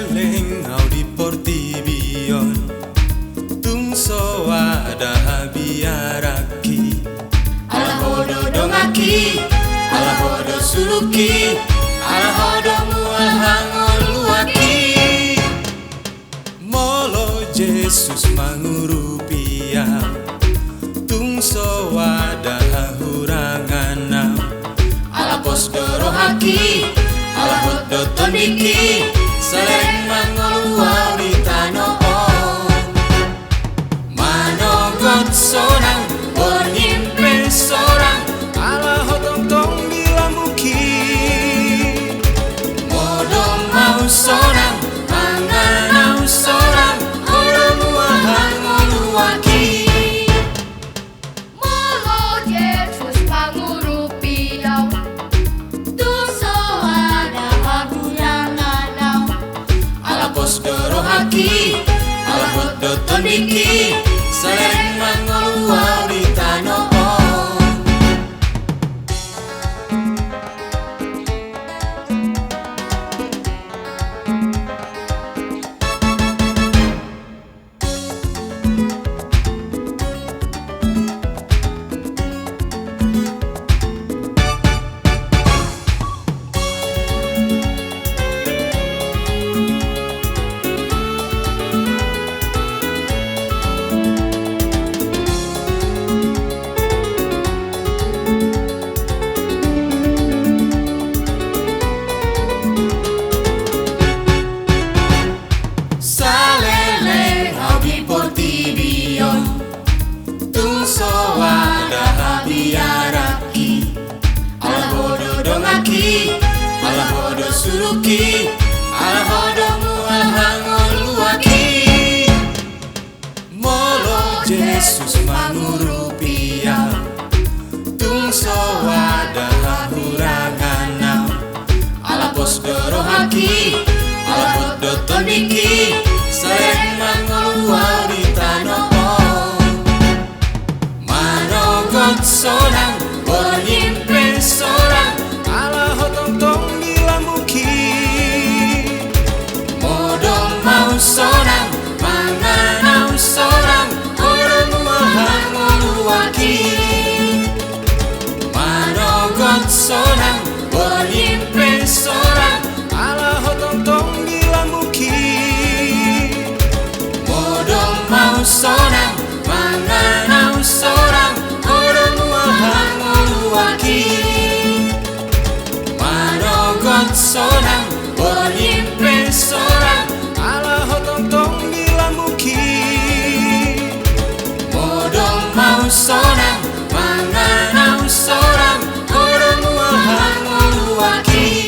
Saleleng audi portibion tungso ada biaraki ala hodo dongaki ala hodo suluki ala hodo muahangoluaki molo Yesus mangurupia tungso ada huranganam ala pos dorohaki ala hodo tondiki saleng mangolua di tanah manogot sonang bernyimpen sorang ala hotong tong bilamuki modong mau sonang manganau sorang orang muahangoluaki Molo Yesus pangurupiaw Tuso ada haburanganau ala pos dorohaki ala hodo tondiki saleng mangolua di tanah salele audi portibion tungso ada biaraki ala hodo dongaki ala hodo suluki ala hodo muahangoluaki molo Yesus mangurupia tungso ada huranganam ala pos dorohaki ala hodo tondiki saleng mangolua di tanah manogot sonang bernyimpen sorang ala hotong tong bilamuki modong mau sonang manganau sorang orang muahangoluaki manogot sonang bernyimpen sorang ala hotong tong bilamuki modong mau sonang manganau sorang orang muahangoluaki manogot sonang bernyimpen sorang ala hotong tong bilamuki modong mau sonang manganau sorang orang muahangoluaki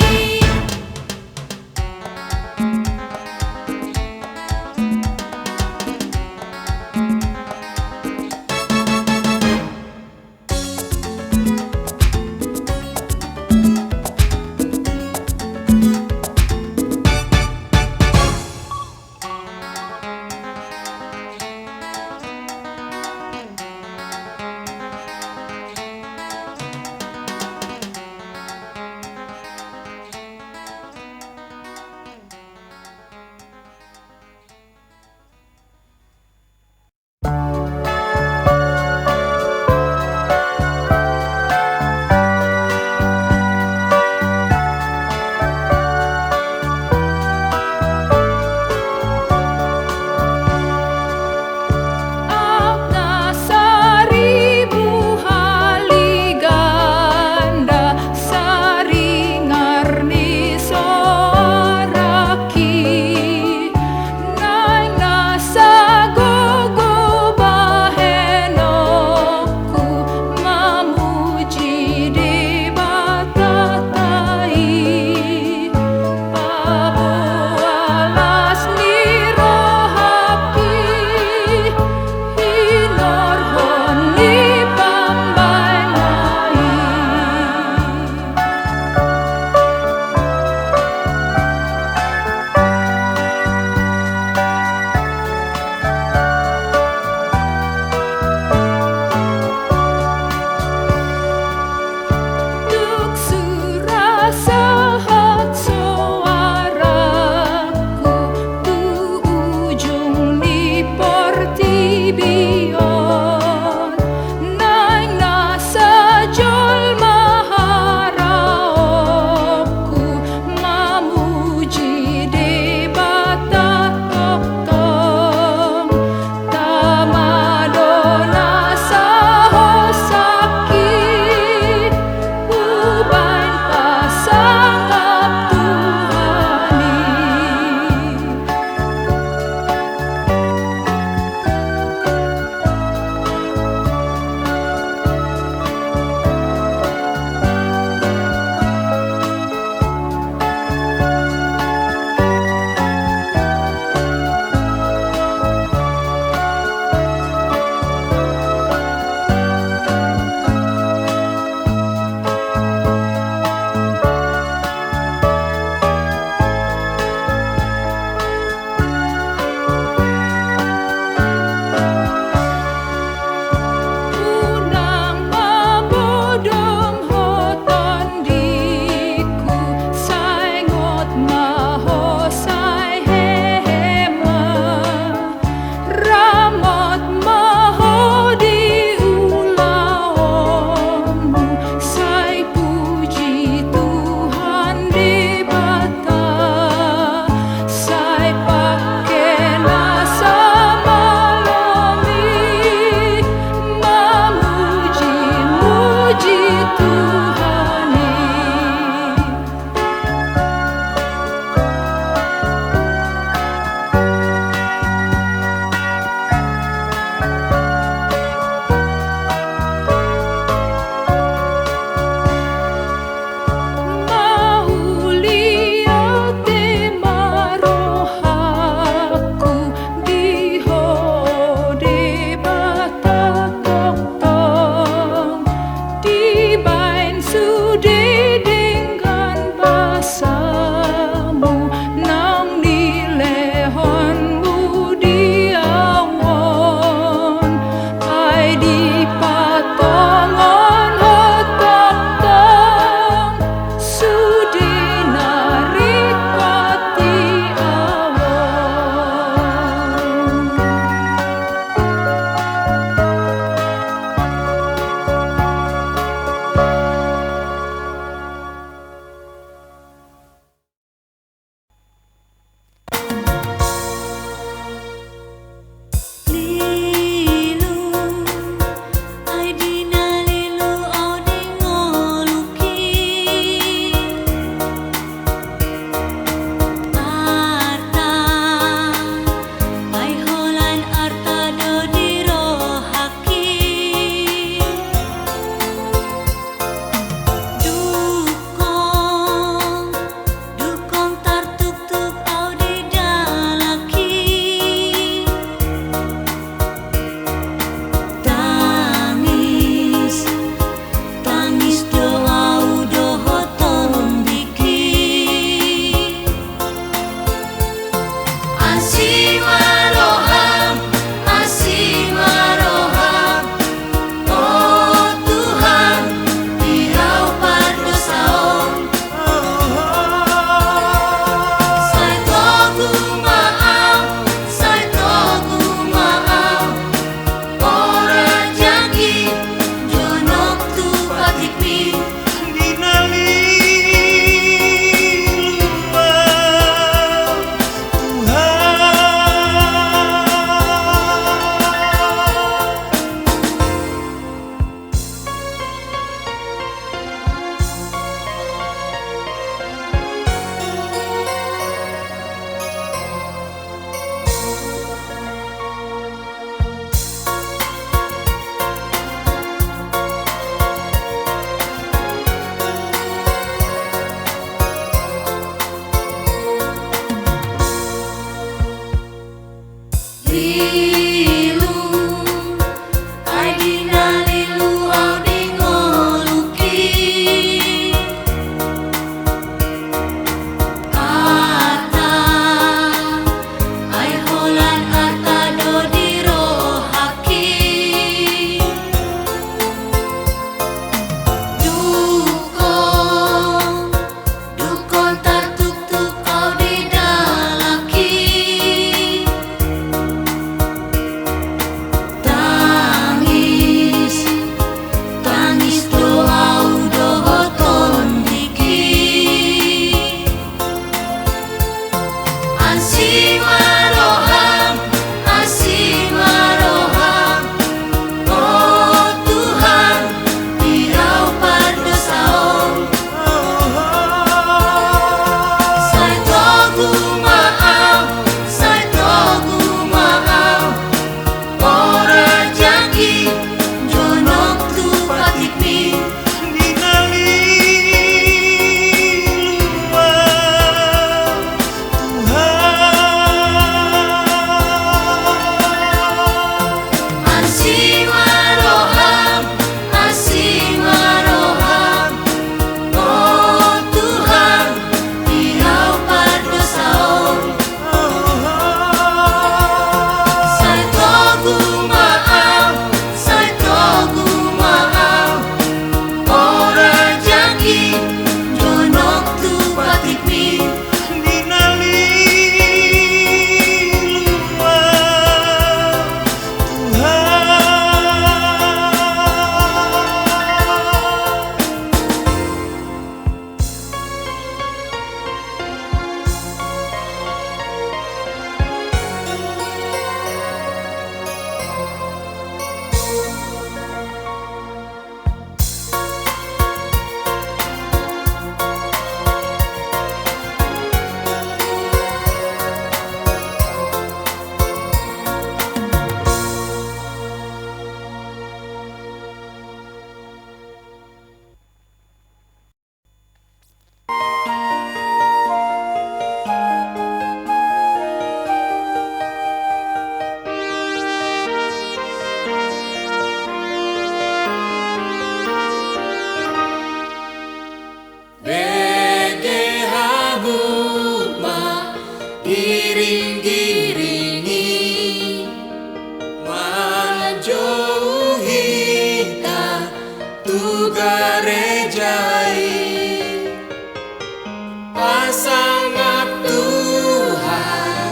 sangap Tuhan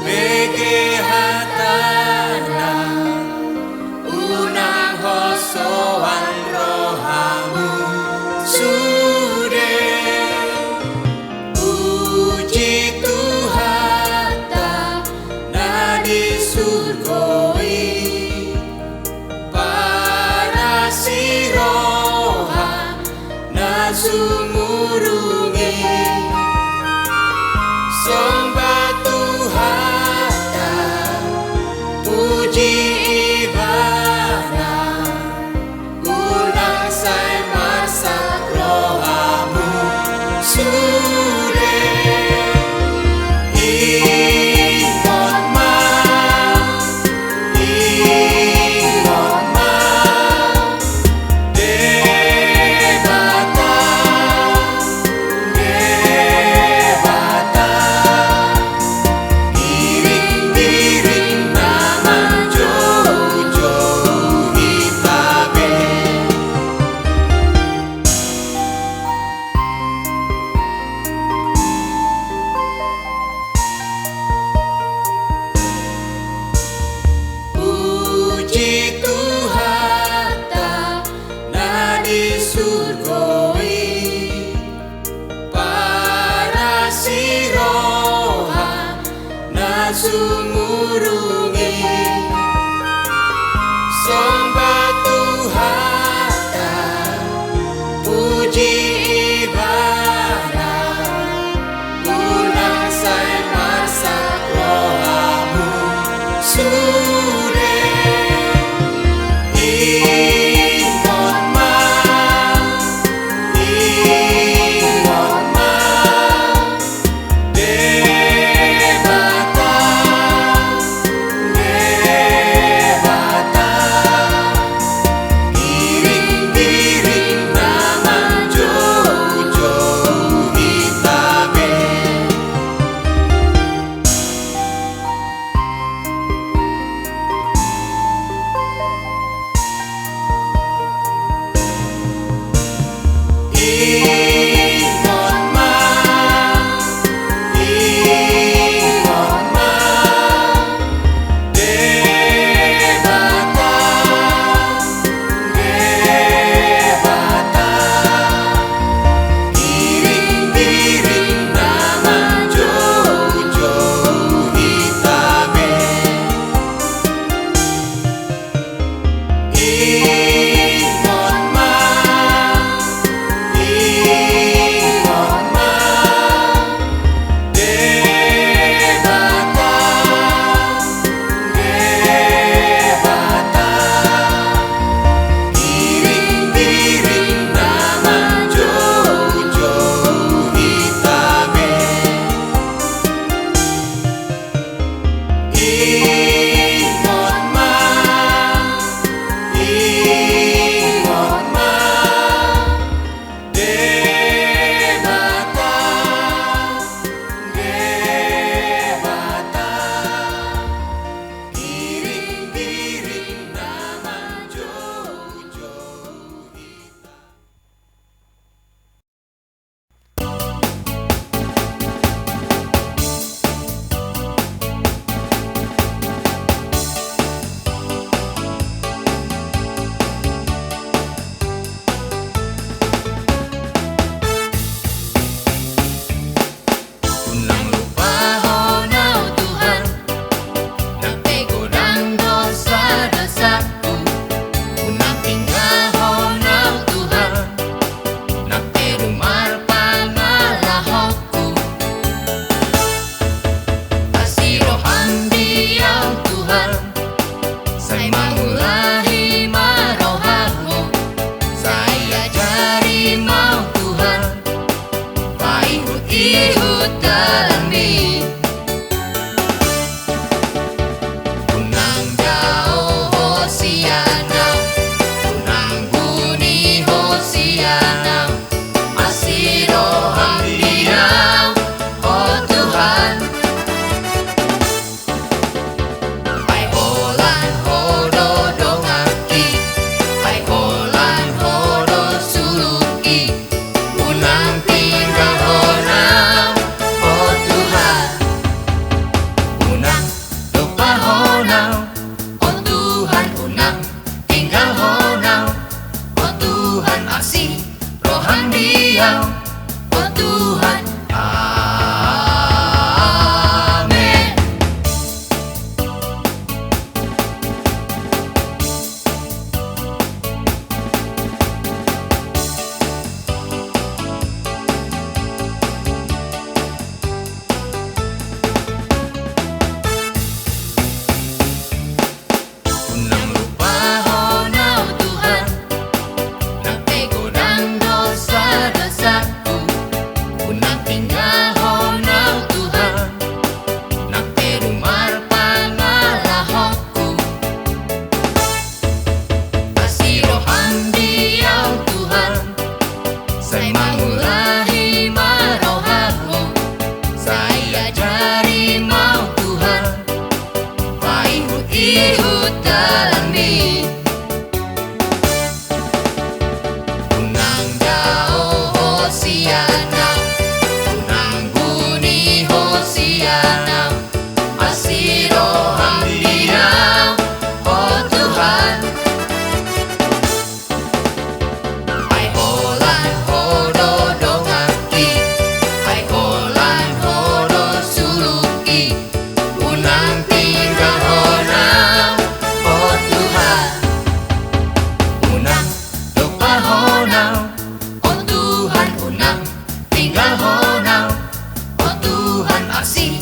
bege hatana unang hosoan rohamu sude puji Tuhan na di surgoi para siroha na sumurungi sembah Tuhan puji ibadah ulang saya masak rohamu sude imot ma debata giring-giring naman jauh-jauh hitabe puji Tuhan na di surgoi para siroha na sumurungi sembah Tuhan puji ibadah ulang saya masak rohamu sude imot ma debata giring-giring naman jauh-jauh hitabe imot ma debata giring-giring naman jauh-jauh hitabe imot ma giring-giring naman jauh-jauh hitabe imot ma giring-giring naman jauh-jauh unang lupa honau Tuhan nang tegodang dosa-dosaku unang tinggal honau Tuhan nang terumar pangalahoku asirohan diam Tuhan saya mangulahi marohamu saya jari mau Tuhan paihut-ihut dalami unang jauh Hosiana unang buni Hosiana asirohan diam oh Tuhan ai holan hodo dongaki ai holan hodo suluki unang tinggal honau dianam, masih roham diam, oh Tuhan. Ai holan hodo dongaki, ai holan hodo suluki, unang tinggal honam, oh Tuhan. Unang lupa honam, oh Tuhan unang tinggal honam, oh Tuhan asih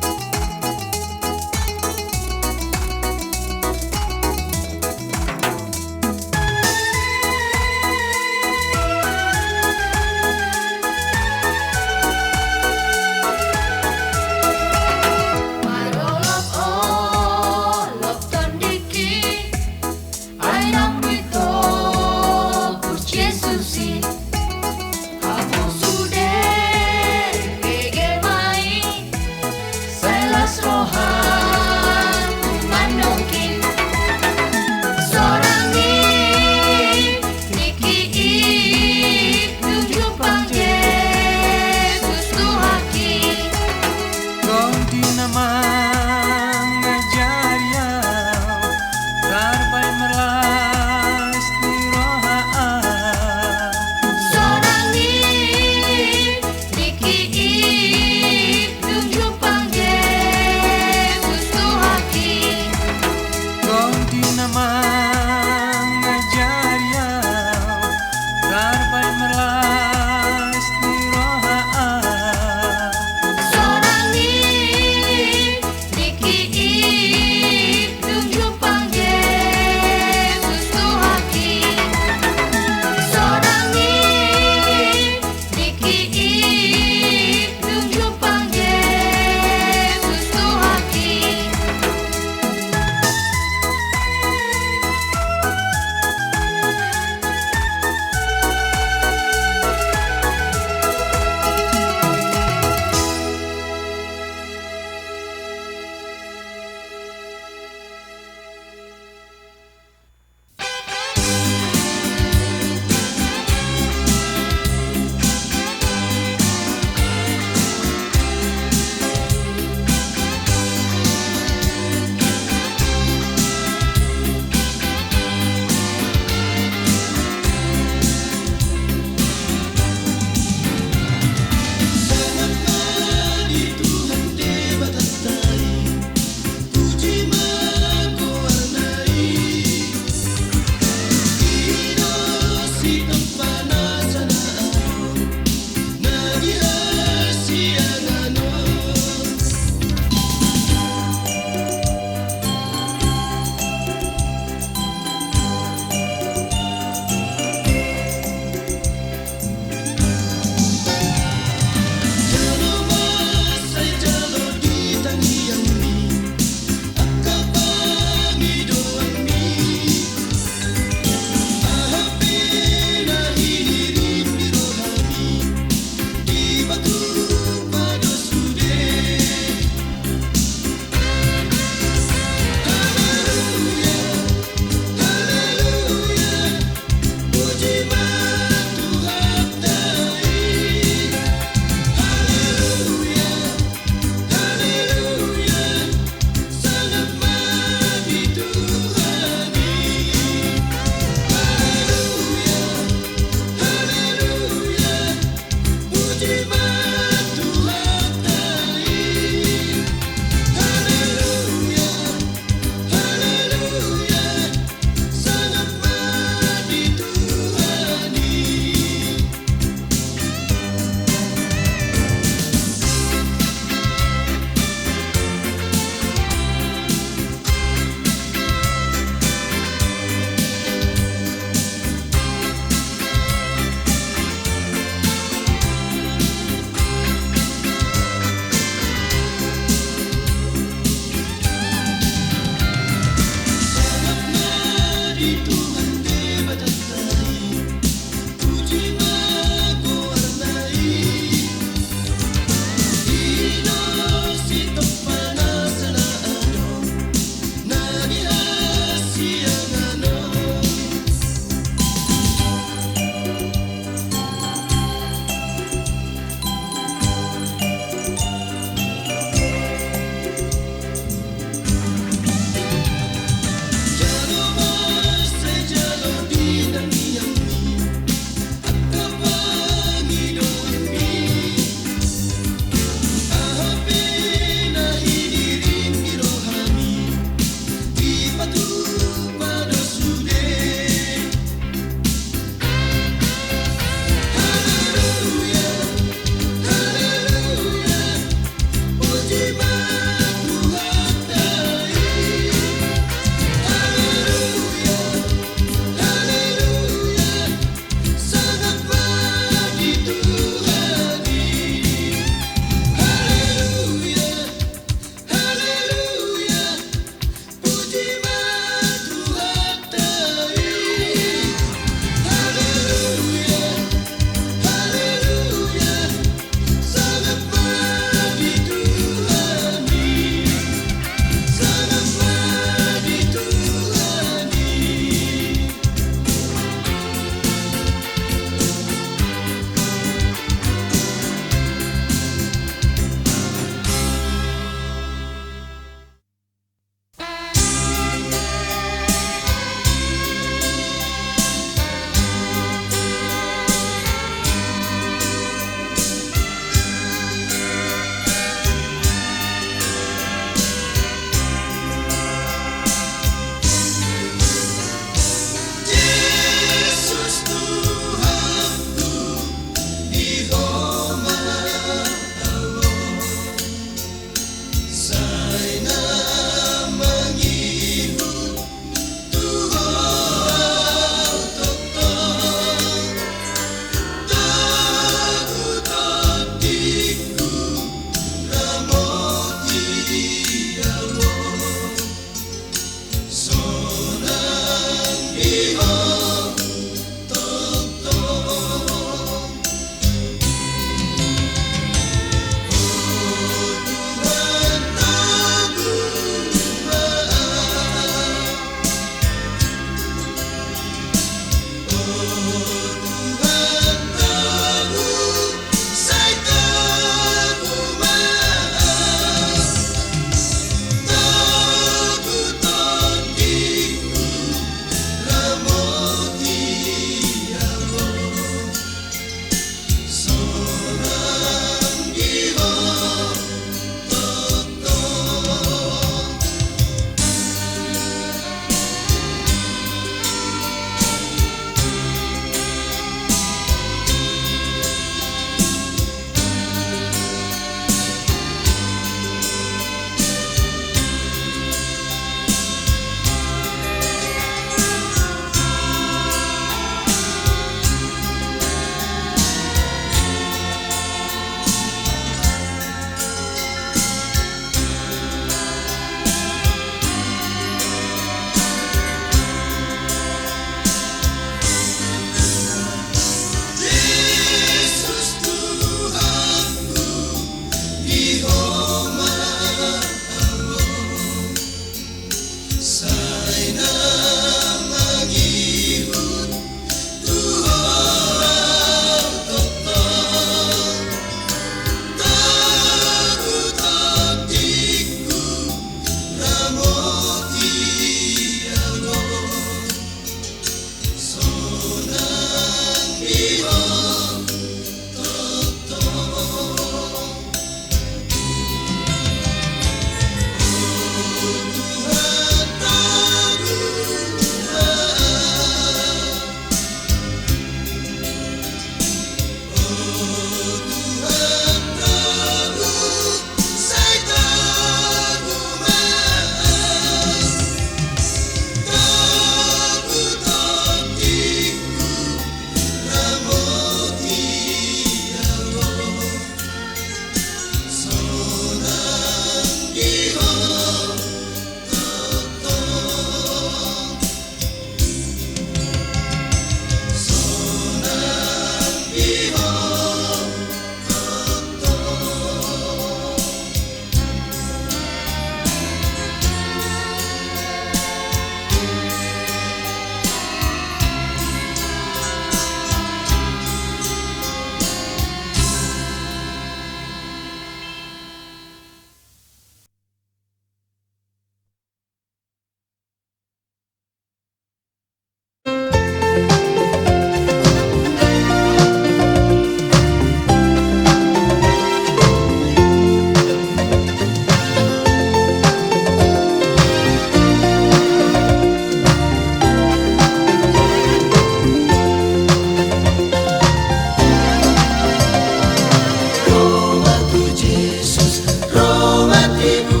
matimu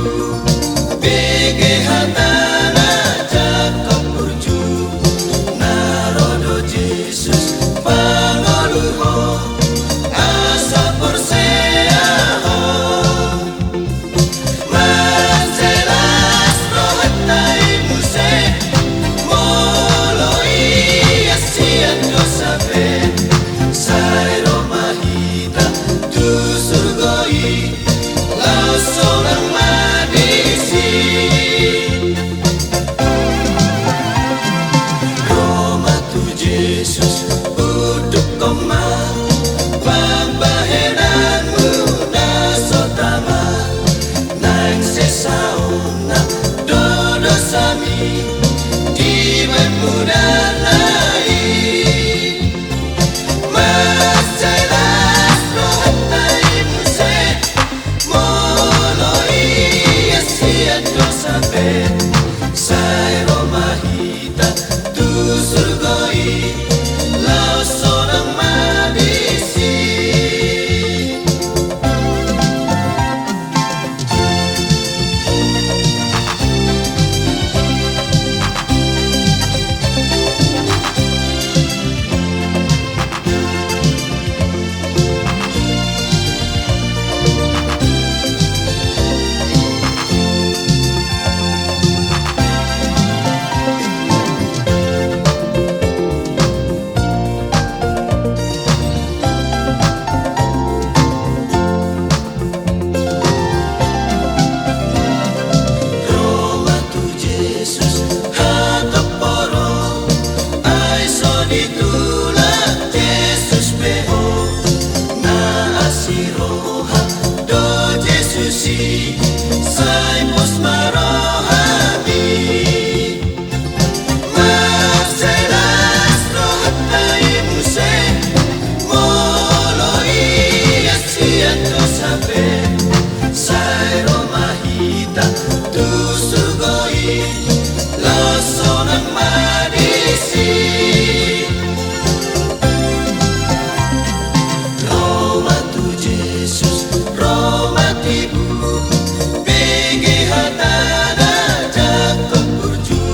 bege hatana Jakob burju narodo Jesus pangoluho asa perseaho maselas rohatai muse moloi asian dosabe sai romahita tu surgoi lau sorang madisi Roma tu Jesus uduk koma pambahenanmu nasotama nang sesauna dodo sami di memudanai masalah rohatai muse moloi asian dosabe sai romahita tu surgoi lau sorang madisi Roma tu Jesus hataporo ai so ditulak Jesus beho na asiroha do Jesusi sai pos marohami maselas rohatai muse moloi asian dosabe sai romahita tu surgoi lau sorang madisi Roma tu Jesus Roma tibu bege hatana Jakob burju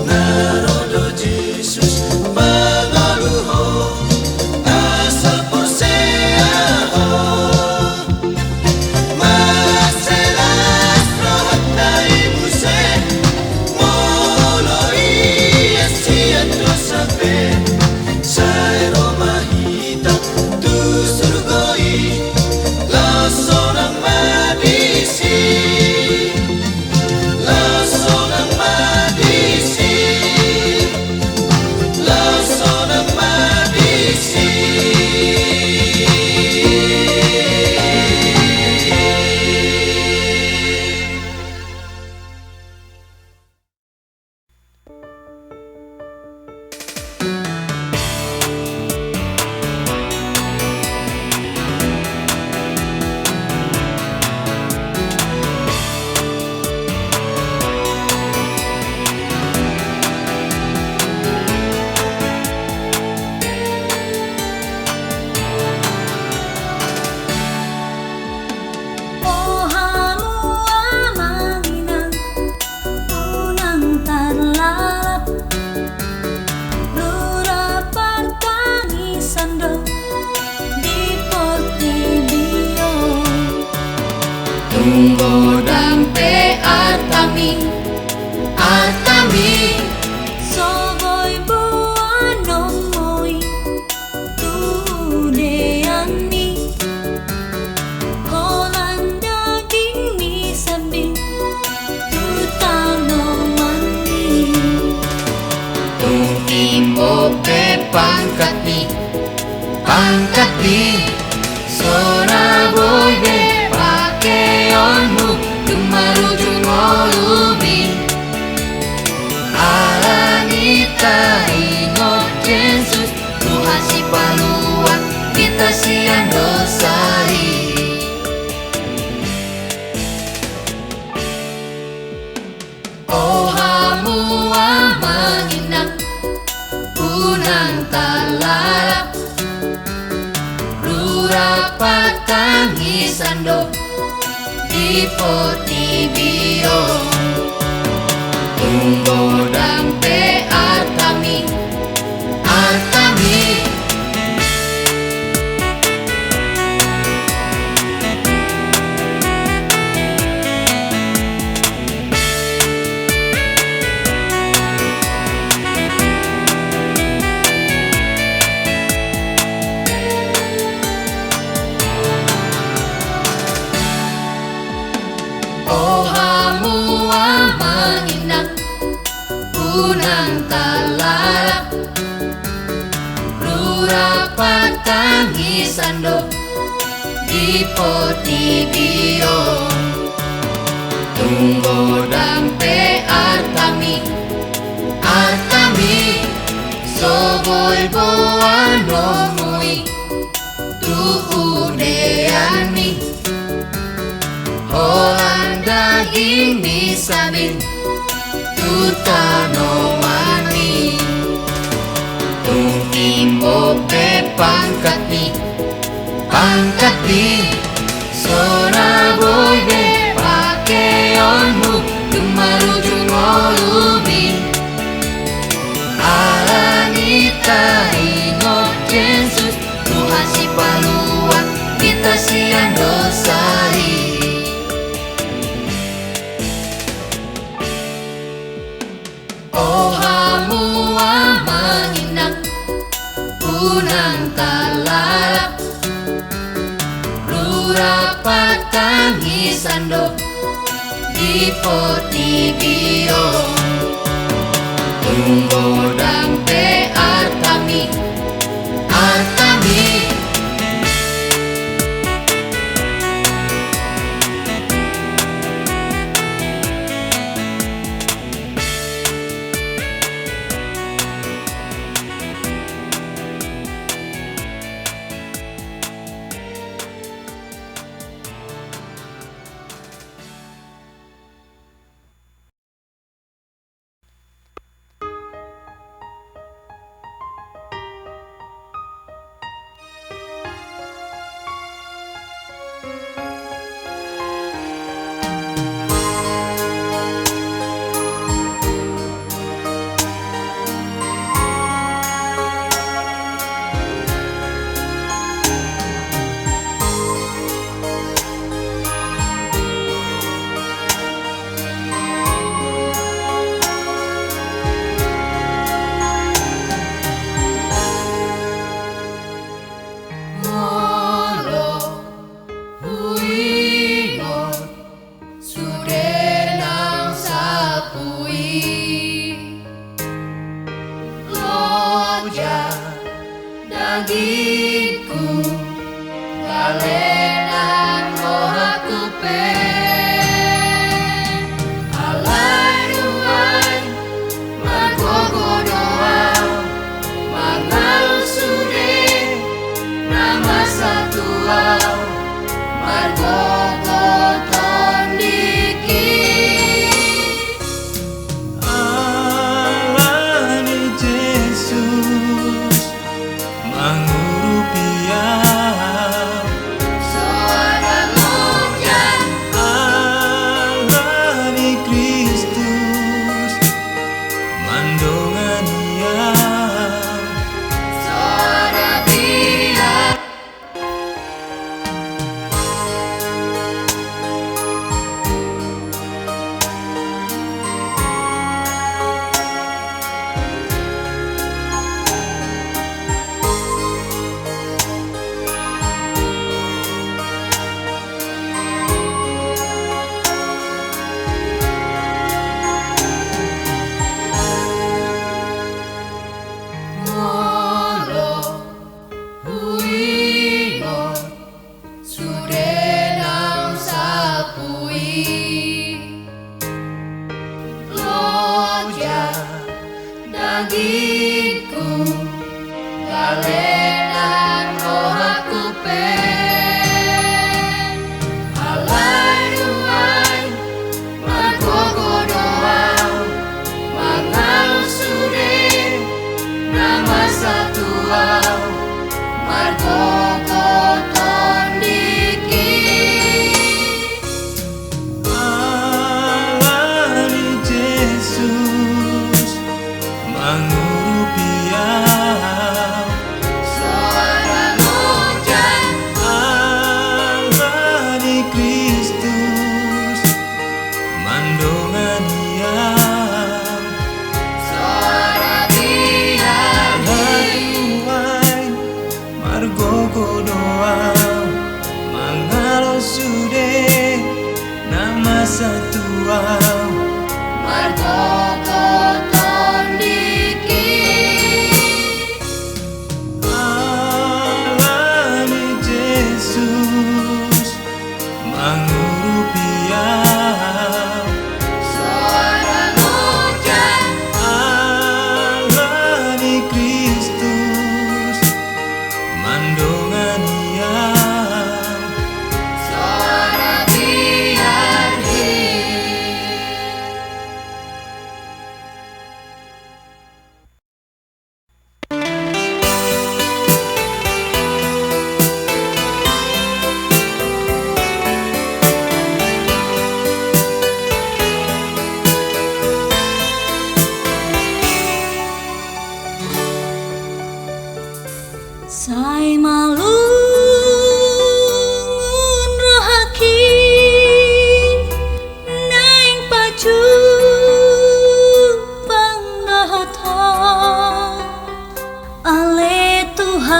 narodo Jesus pangoluho asa perseaho maselas rohatai muse moloi asian dosabe sai romahita tu surgoi lau sorang madisi lau sorang madisi lau sorang madisi Oh hamua manginang unang tarlalap Lura partangisan do di Portibio Tunggo dampe atami Soboy buanong moy tudeani Kolan daging mi sabi tutano mani Imbo pe pangkat ni sora boy de pakeonmu gemaruju ngolumi alanita ingot Jesus Tuhan si paluan kita siang dosari Oh hamua manginang unang talarap potibio tunggu dampe artami artami Oh hamua manginang unang talarap rurapat tangisando di potibio tunggu dampe artami artami soboy boano mui tu udeani Holang daging misamin tutano mani Tungimbo pe pangkat ni Sona boy be pakeonmu Tumarujung olubi Alanita ingot Yesus Tuhan si paluan kita siang dosari Oh hamua manginang unang talarap rurapat tangisando di potibio tunggu dampe artami artami dagingku kalenan rohaku pen alai ruan margogo doa mangal sude nama satu margogo tondiki Alani Yesus mangurupia soada mujan Alani Kristus mandongania soada dia Molo huingon sudenang sapui loja dagingku kalenan rohaku pen alai ruan margogo doa mangal sude nama satu margogo tondiki Tuhan. Margo koton dikit Alani Yesus mangurupiah. seorang hujan Alani Kristus mandongania. seorang biardi Sai malungun rohaki naing paju panggahata ale Tuhan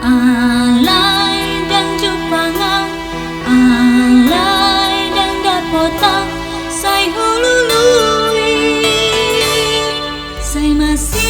alai dan jupanga alai dan dapota sai hulului sai masih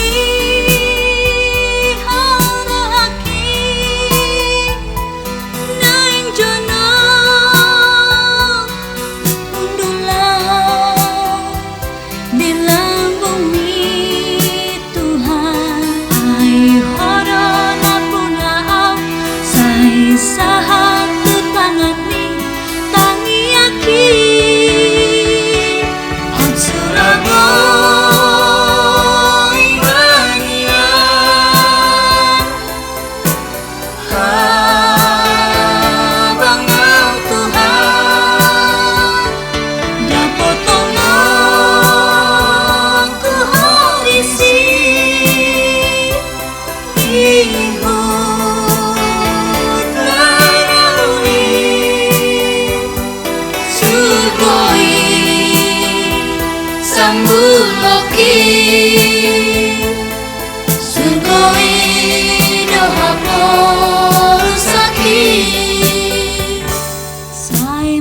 Sambuloki Sugoi dohapor saki Sai